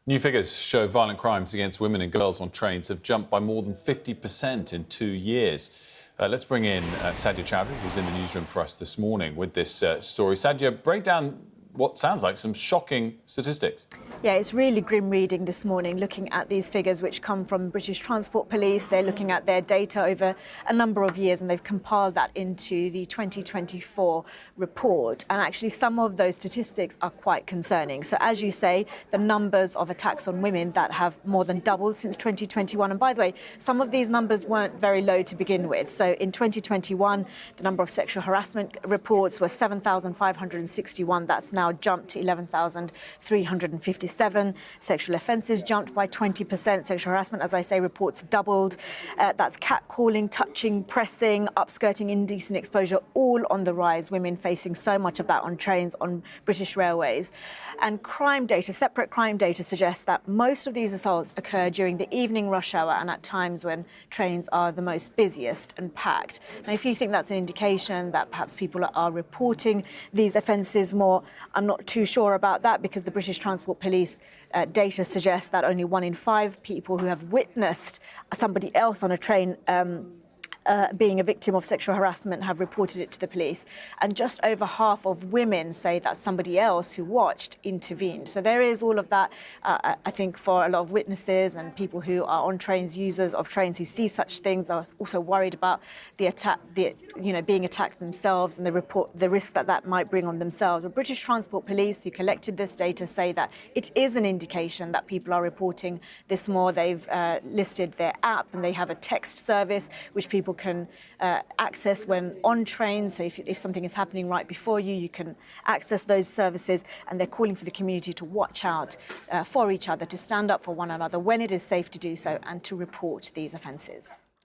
New figures show violent crimes against women and girls on trains have jumped by more than 50% in 2 years. Let's bring in Sadiya Chowdhury, who's in the newsroom for us this morning with this story. Sadiya, break down what sounds like some shocking statistics. Yeah, it's really grim reading this morning, looking at these figures which come from British Transport Police. They're looking at their data over a number of years, and they've compiled that into the 2024 report. And actually, some of those statistics are quite concerning. So as you say, the numbers of attacks on women that have more than doubled since 2021. And by the way, some of these numbers weren't very low to begin with. So in 2021, the number of sexual harassment reports were 7,561. That's now jumped to 11,357. Sexual offences jumped by 20%. Sexual harassment, as I say, reports doubled. That's catcalling, touching, pressing, upskirting, indecent exposure, all on the rise. Women facing so much of that on trains, on British railways. And crime data, separate crime data, suggests that most of these assaults occur during the evening rush hour and at times when trains are the most busiest and packed. Now, if you think that's an indication that perhaps people are reporting these offences more, I'm not too sure about that, because the British Transport Police data suggests that only 1 in 5 people who have witnessed somebody else on a train being a victim of sexual harassment have reported it to the police. And just over half of women say that somebody else who watched intervened. So there is all of that, I think, for a lot of witnesses and people who are on trains, users of trains who see such things, are also worried about the attack, being attacked themselves and the risk that that might bring on themselves. The British Transport Police, who collected this data, say that it is an indication that people are reporting this more. They've listed their app, and they have a text service which people can access when on trains. So if something is happening right before you, you can access those services, and they're calling for the community to watch out for each other, to stand up for one another when it is safe to do so, and to report these offences.